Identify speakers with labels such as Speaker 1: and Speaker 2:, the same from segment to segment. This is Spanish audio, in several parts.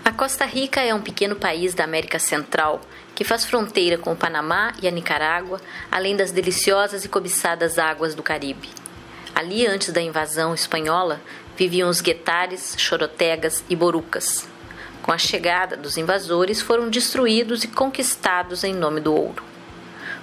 Speaker 1: A Costa Rica é um pequeno país da América Central que faz fronteira com o Panamá e a Nicarágua, além das deliciosas e cobiçadas águas do Caribe. Ali, antes da invasão espanhola, viviam os guetares, chorotegas e borucas. Com a chegada dos invasores, foram destruídos e conquistados em nome do ouro.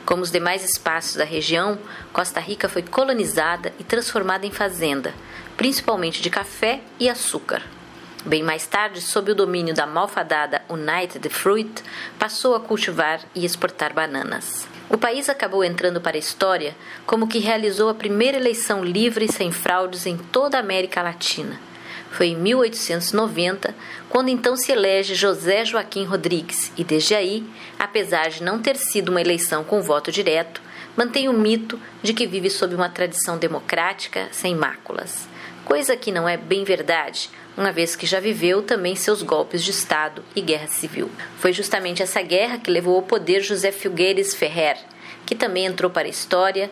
Speaker 1: Como os demais espaços da região, Costa Rica foi colonizada e transformada em fazenda, principalmente de café e açúcar. Bem mais tarde, sob o domínio da malfadada United Fruit, passou a cultivar e exportar bananas. O país acabou entrando para a história como que realizou a primeira eleição livre e sem fraudes em toda a América Latina. Foi em 1890, quando então se elege José Joaquim Rodrigues, e desde aí, apesar de não ter sido uma eleição com voto direto, mantém o mito de que vive sob uma tradição democrática sem máculas. Coisa que não é bem verdade, uma vez que já viveu também seus golpes de Estado e guerra civil. Foi justamente essa guerra que levou ao poder José Figueres Ferrer, que também entrou para a história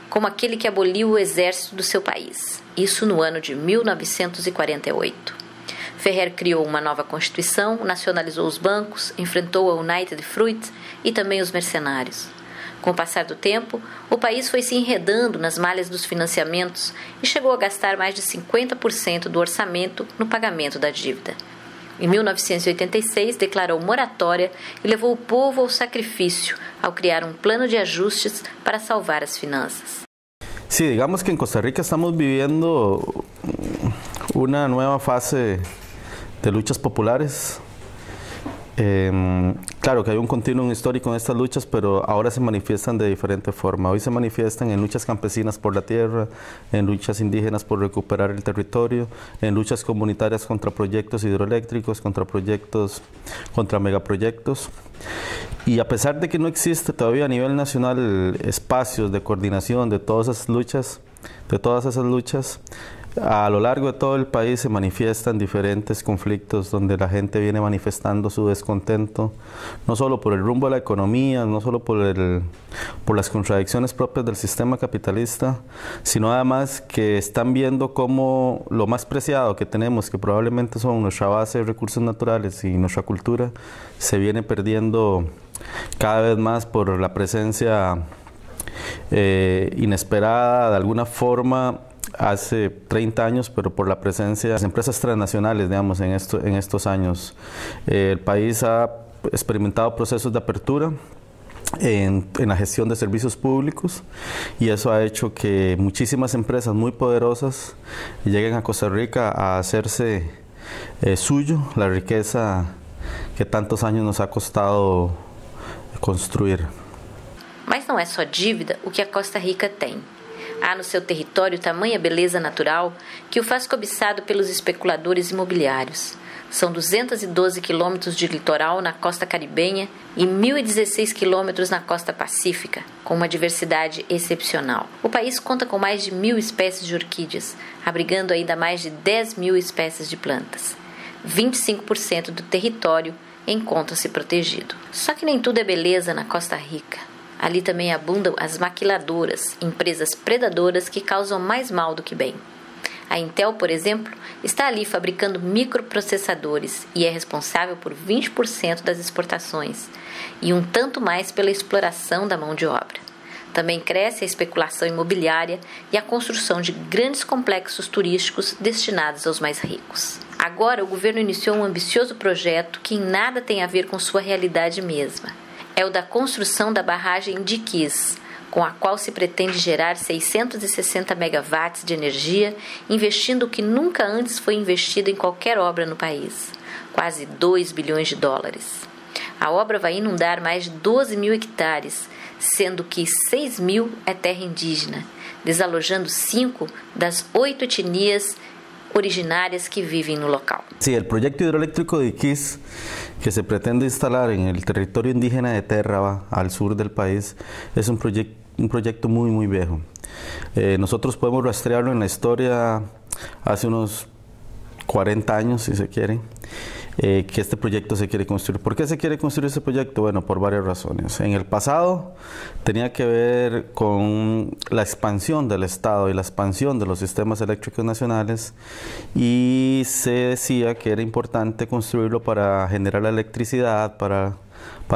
Speaker 1: como aquele que aboliu o exército do seu país, isso no ano de 1948. Ferrer criou uma nova constituição, nacionalizou os bancos, enfrentou a United Fruit e também os mercenários. Com o passar do tempo, o país foi se enredando nas malhas dos financiamentos e chegou a gastar mais de 50% do orçamento no pagamento da dívida. Em 1986, declarou moratória e levou o povo ao sacrifício ao criar um plano de ajustes para salvar as finanças.
Speaker 2: Sí, digamos que en Costa Rica estamos viviendo una nueva fase de luchas populares. Claro que hay un continuum histórico en estas luchas, pero ahora se manifiestan de diferente forma. Hoy se manifiestan en luchas campesinas por la tierra, en luchas indígenas por recuperar el territorio, en luchas comunitarias contra proyectos hidroeléctricos, contra megaproyectos. Y a pesar de que no existe todavía a nivel nacional espacios de coordinación de todas esas luchas, a lo largo de todo el país se manifiestan diferentes conflictos donde la gente viene manifestando su descontento, no solo por el rumbo de la economía, no solo por las contradicciones propias del sistema capitalista, sino además que están viendo cómo lo más preciado que tenemos, que probablemente son nuestra base de recursos naturales y nuestra cultura, se viene perdiendo cada vez más por la presencia inesperada, de alguna forma, hace 30 años, pero por la presencia de las empresas transnacionales, digamos, en estos años. El país ha experimentado procesos de apertura en la gestión de servicios públicos y eso ha hecho que muchísimas empresas muy poderosas lleguen a Costa Rica a hacerse suyo la riqueza que tantos años nos ha costado construir.
Speaker 1: Mas não é só dívida o que a Costa Rica tem. Há no seu território tamanha beleza natural que o faz cobiçado pelos especuladores imobiliários. São 212 quilômetros de litoral na costa caribenha e 1.016 quilômetros na costa pacífica, com uma diversidade excepcional. O país conta com mais de 1.000 espécies de orquídeas, abrigando ainda mais de 10.000 espécies de plantas. 25% do território encontra-se protegido. Só que nem tudo é beleza na Costa Rica. Ali também abundam as maquiladoras, empresas predadoras que causam mais mal do que bem. A Intel, por exemplo, está ali fabricando microprocessadores e é responsável por 20% das exportações e um tanto mais pela exploração da mão de obra. Também cresce a especulação imobiliária e a construção de grandes complexos turísticos destinados aos mais ricos. Agora, o governo iniciou um ambicioso projeto que em nada tem a ver com sua realidade mesma. É o da construção da barragem de Iquiz, com a qual se pretende gerar 660 megawatts de energia, investindo o que nunca antes foi investido em qualquer obra no país, quase 2 bilhões de dólares. A obra vai inundar mais de 12 mil hectares, sendo que 6 mil é terra indígena, desalojando 5 das 8 etnias originarias que vivem no local.
Speaker 2: Sí, el proyecto hidroeléctrico de Iquiz, que se pretende instalar en el territorio indígena de Terraba, al sur del país, es un proyecto muy, muy viejo. Nosotros podemos rastrearlo en la historia hace unos 40 años, si se quiere. que este proyecto se quiere construir. ¿Por qué se quiere construir este proyecto? Bueno, por varias razones. En el pasado tenía que ver con la expansión del Estado y la expansión de los sistemas eléctricos nacionales, y se decía que era importante construirlo para generar la electricidad para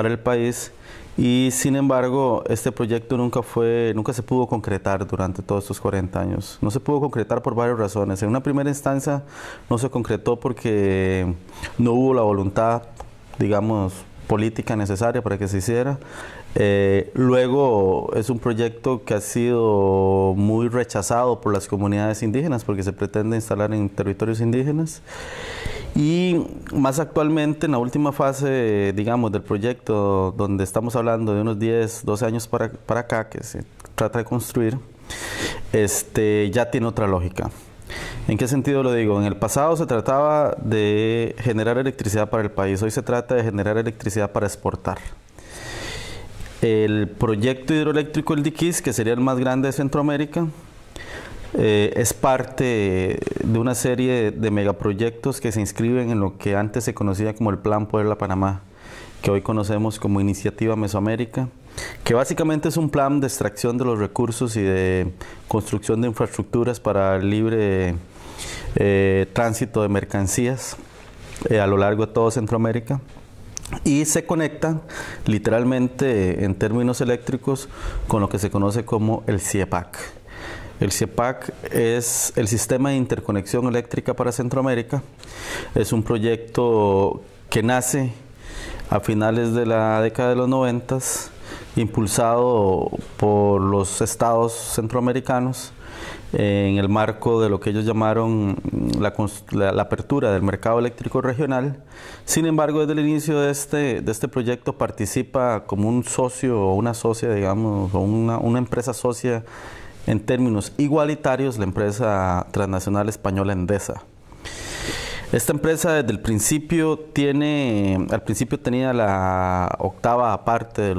Speaker 2: el país. Y sin embargo, este proyecto nunca se pudo concretar durante todos estos 40 años. No se pudo concretar por varias razones. En una primera instancia no se concretó porque no hubo la voluntad, digamos, política necesaria para que se hiciera. Luego es un proyecto que ha sido muy rechazado por las comunidades indígenas porque se pretende instalar en territorios indígenas. Y más actualmente, en la última fase, digamos, del proyecto, donde estamos hablando de unos 10, 12 años para acá, que se trata de construir, ya tiene otra lógica. ¿En qué sentido lo digo? En el pasado se trataba de generar electricidad para el país, hoy se trata de generar electricidad para exportar. El proyecto hidroeléctrico El Diquís, que sería el más grande de Centroamérica, es parte de una serie de megaproyectos que se inscriben en lo que antes se conocía como el Plan Puebla-Panamá, que hoy conocemos como Iniciativa Mesoamérica, que básicamente es un plan de extracción de los recursos y de construcción de infraestructuras para el libre tránsito de mercancías a lo largo de todo Centroamérica, y se conecta literalmente en términos eléctricos con lo que se conoce como el CIEPAC. El CIEPAC es el Sistema de Interconexión Eléctrica para Centroamérica. Es un proyecto que nace a finales de la década de los 90, impulsado por los estados centroamericanos en el marco de lo que ellos llamaron la apertura del mercado eléctrico regional. Sin embargo, desde el inicio de este proyecto participa como un socio o una socia, digamos, o una empresa socia en términos igualitarios, la empresa transnacional española Endesa. Esta empresa desde el principio tenía la octava parte de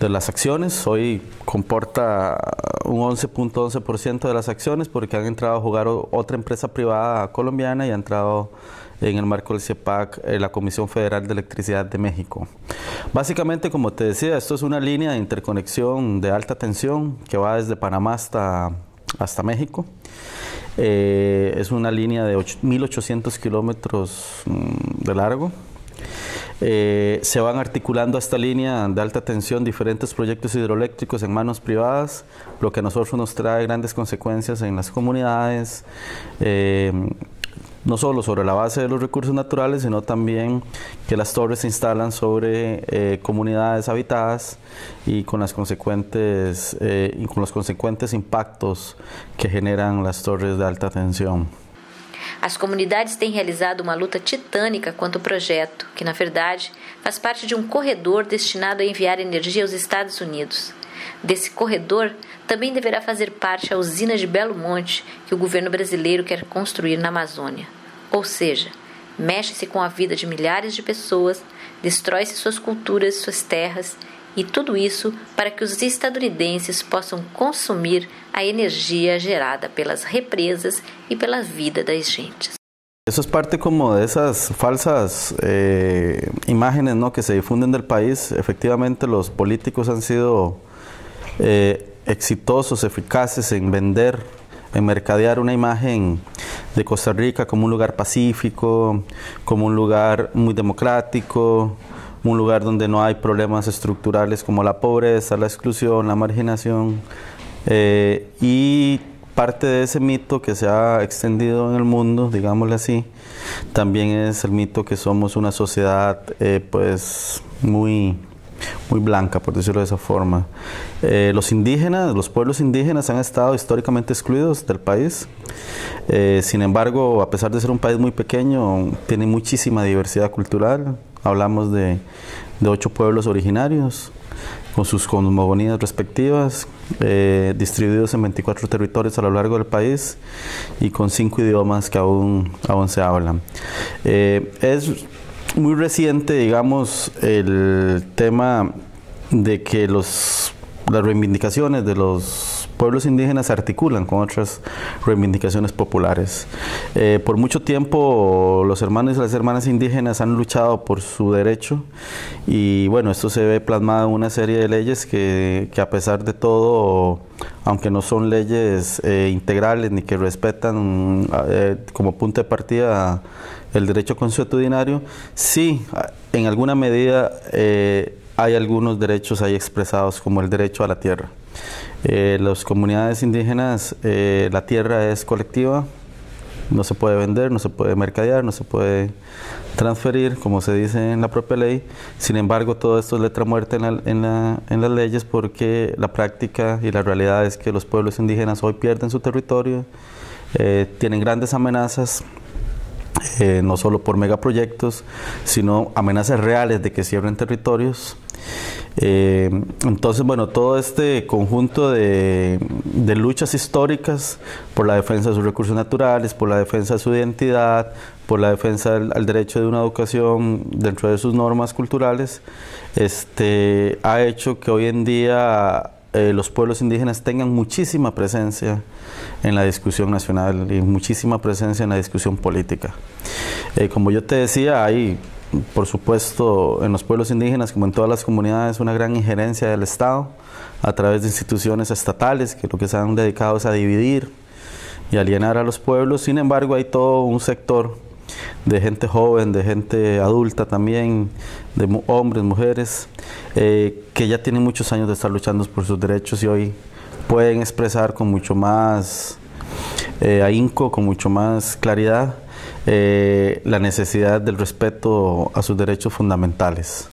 Speaker 2: las acciones. Hoy comporta un 11.11% de las acciones porque han entrado a jugar otra empresa privada colombiana y ha entrado en el marco del CIEPAC la Comisión Federal de Electricidad de México. Básicamente, como te decía, esto es una línea de interconexión de alta tensión que va desde Panamá hasta México. Es una línea de 1.800 kilómetros de largo. Se van articulando a esta línea de alta tensión diferentes proyectos hidroeléctricos en manos privadas, lo que a nosotros nos trae grandes consecuencias en las comunidades, no solo sobre la base de los recursos naturales, sino también que las torres se instalan sobre comunidades habitadas y con los consecuentes impactos que generan las torres de alta tensión.
Speaker 1: As comunidades têm realizado uma luta titânica quanto ao projeto, que, na verdade, faz parte de um corredor destinado a enviar energia aos Estados Unidos. Desse corredor também deverá fazer parte a usina de Belo Monte, que o governo brasileiro quer construir na Amazônia. Ou seja, mexe-se com a vida de milhares de pessoas, destrói-se suas culturas, suas terras, e tudo isso para que os estadunidenses possam consumir a energia gerada pelas represas e pela vida das gentes.
Speaker 2: Eso es parte como de esas falsas imágenes, ¿no?, que se difunden del país. Efectivamente, los políticos han sido exitosos, eficaces en mercadear una imagen de Costa Rica como un lugar pacífico, como un lugar muy democrático, un lugar donde no hay problemas estructurales como la pobreza, la exclusión, la marginación, y parte de ese mito que se ha extendido en el mundo, digámosle así, también es el mito que somos una sociedad pues muy blanca, por decirlo de esa forma. Los pueblos indígenas han estado históricamente excluidos del país. Sin embargo, a pesar de ser un país muy pequeño, tiene muchísima diversidad cultural. Hablamos de 8 pueblos originarios, con sus cosmogonías respectivas, distribuidos en 24 territorios a lo largo del país y con 5 idiomas que aún se hablan. Es muy reciente, digamos, el tema de que las reivindicaciones de los pueblos indígenas se articulan con otras reivindicaciones populares. Por mucho tiempo los hermanos y las hermanas indígenas han luchado por su derecho y bueno, esto se ve plasmado en una serie de leyes que a pesar de todo, aunque no son leyes integrales ni que respetan como punto de partida el derecho consuetudinario, sí, en alguna medida hay algunos derechos ahí expresados como el derecho a la tierra. Las comunidades indígenas, la tierra es colectiva, no se puede vender, no se puede mercadear, no se puede transferir, como se dice en la propia ley. Sin embargo, todo esto es letra muerta en las leyes porque la práctica y la realidad es que los pueblos indígenas hoy pierden su territorio, tienen grandes amenazas, no solo por megaproyectos, sino amenazas reales de que cierren territorios. Entonces, bueno, todo este conjunto de luchas históricas por la defensa de sus recursos naturales, por la defensa de su identidad, por la defensa al derecho de una educación dentro de sus normas culturales, ha hecho que hoy en día los pueblos indígenas tengan muchísima presencia en la discusión nacional y muchísima presencia en la discusión política. Como yo te decía, hay, por supuesto, en los pueblos indígenas, como en todas las comunidades, una gran injerencia del Estado a través de instituciones estatales que lo que se han dedicado es a dividir y alienar a los pueblos. Sin embargo, hay todo un sector de gente joven, de gente adulta también, de hombres, mujeres, que ya tienen muchos años de estar luchando por sus derechos y hoy pueden expresar con mucho más ahínco, con mucho más claridad, la necesidad del respeto a sus derechos fundamentales.